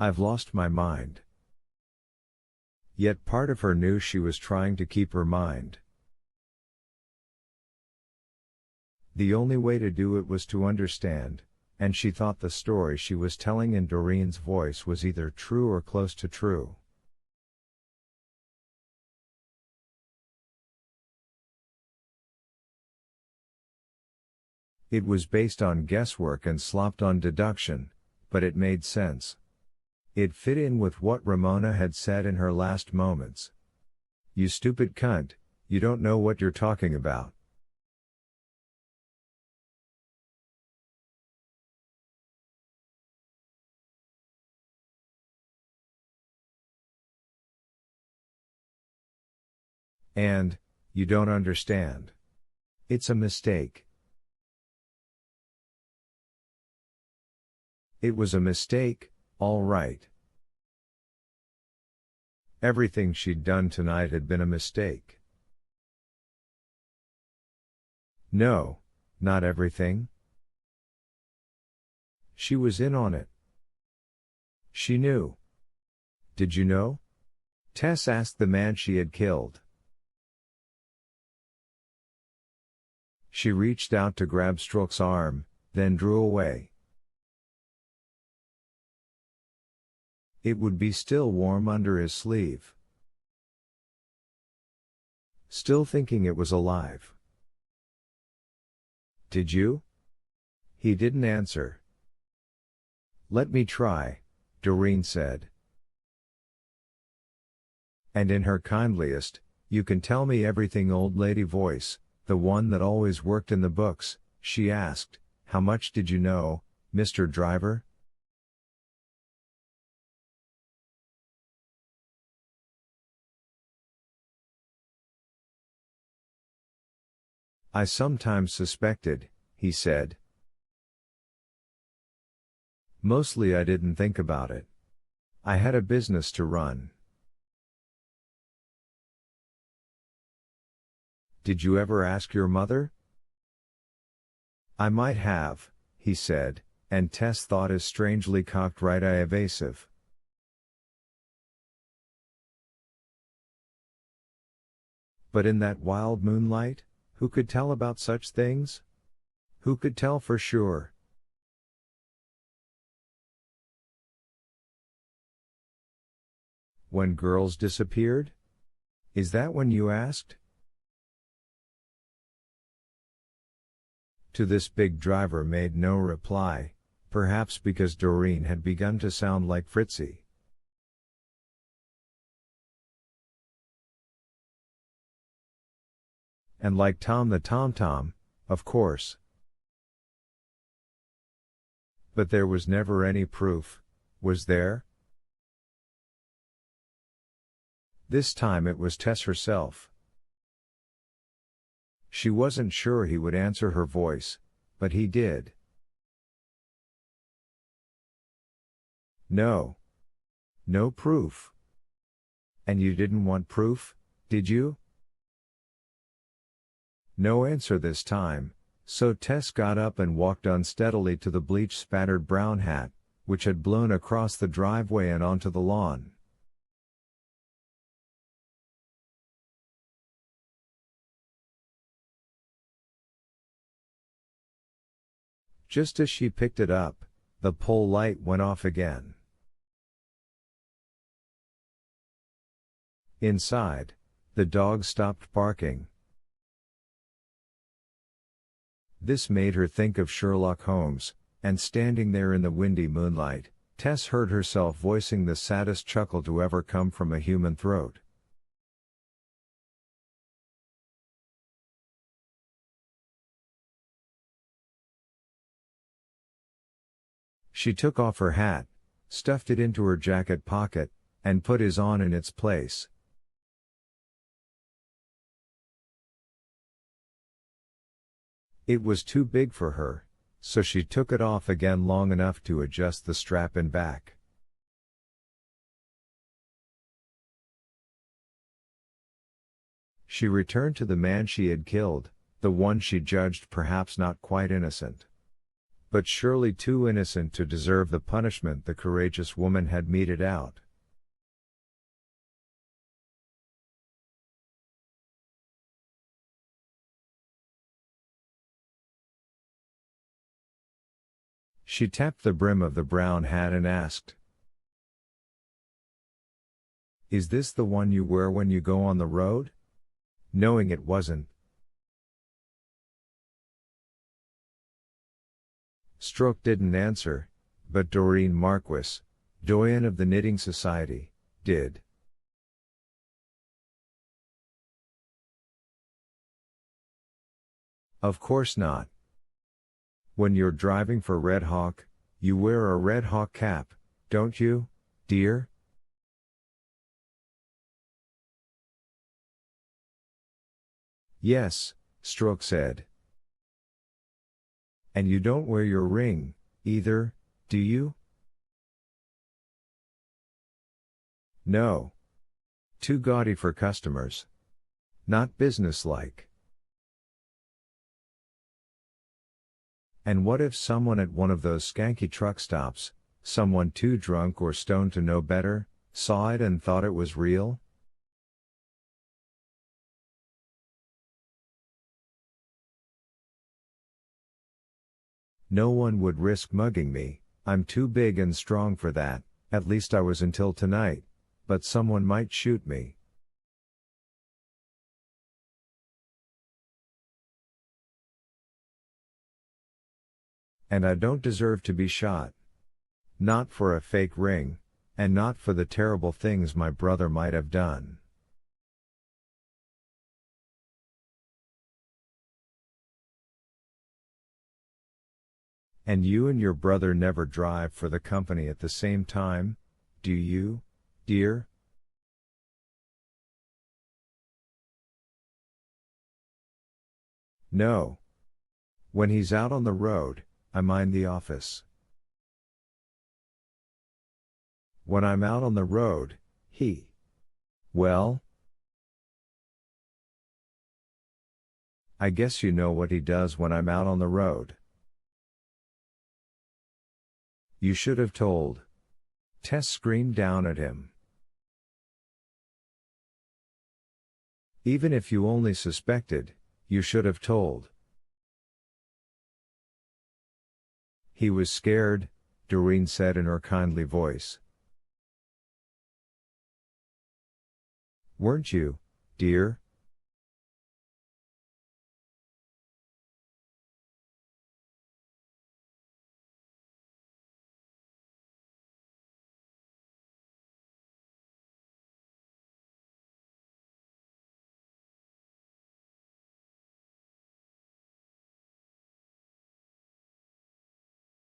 I've lost my mind. Yet part of her knew she was trying to keep her mind. The only way to do it was to understand, and she thought the story she was telling in Doreen's voice was either true or close to true. It was based on guesswork and slopped on deduction, but it made sense. It fit in with what Ramona had said in her last moments. "You stupid cunt, you don't know what you're talking about." And, "You don't understand. It's a mistake." It was a mistake, all right. Everything she'd done tonight had been a mistake. No, not everything. She was in on it. She knew. "Did you know?" Tess asked the man she had killed. She reached out to grab Strzok's arm, then drew away. It would be still warm under his sleeve. Still thinking it was alive. "Did you?" He didn't answer. "Let me try," Doreen said. And in her kindliest, "You can tell me everything old lady voice, the one that always worked in the books," she asked, "How much did you know, Mr. Driver?" "I sometimes suspected," he said. "Mostly I didn't think about it. I had a business to run." "Did you ever ask your mother?" "I might have," he said, and Tess thought his strangely cocked right eye evasive. But in that wild moonlight, who could tell about such things? Who could tell for sure? When girls disappeared? Is that when you asked? To this Big Driver made no reply, perhaps because Doreen had begun to sound like Fritzy. And like Tom the Tom-Tom, of course. But there was never any proof, was there? This time it was Tess herself. She wasn't sure he would answer her voice, but he did. "No. No proof. And you didn't want proof, did you?" No answer this time, so Tess got up and walked unsteadily to the bleach-spattered brown hat, which had blown across the driveway and onto the lawn. Just as she picked it up, the pole light went off again. Inside, the dog stopped barking. This made her think of Sherlock Holmes, and standing there in the windy moonlight, Tess heard herself voicing the saddest chuckle to ever come from a human throat. She took off her hat, stuffed it into her jacket pocket, and put his on in its place. It was too big for her, so she took it off again long enough to adjust the strap in back. She returned to the man she had killed, the one she judged perhaps not quite innocent. but surely too innocent to deserve the punishment the courageous woman had meted out. She tapped the brim of the brown hat and asked, "Is this the one you wear when you go on the road?" Knowing it wasn't. Stroke didn't answer, but Doreen Marquis, doyen of the Knitting Society, did. Of course not. When you're driving for Red Hawk, you wear a Red Hawk cap, don't you, dear? Yes, Stroke said. And you don't wear your ring, either, do you? No. Too gaudy for customers. Not businesslike. And what if someone at one of those skanky truck stops, someone too drunk or stoned to know better, saw it and thought it was real? No one would risk mugging me, I'm too big and strong for that, at least I was until tonight, but someone might shoot me. And I don't deserve to be shot. Not for a fake ring, and not for the terrible things my brother might have done. And you and your brother never drive for the company at the same time, do you, dear? No. When he's out on the road, I mind the office. When I'm out on the road, well, I guess you know what he does when I'm out on the road. You should have told. Tess screamed down at him. Even if you only suspected, you should have told. He was scared, Doreen said in her kindly voice. Weren't you, dear?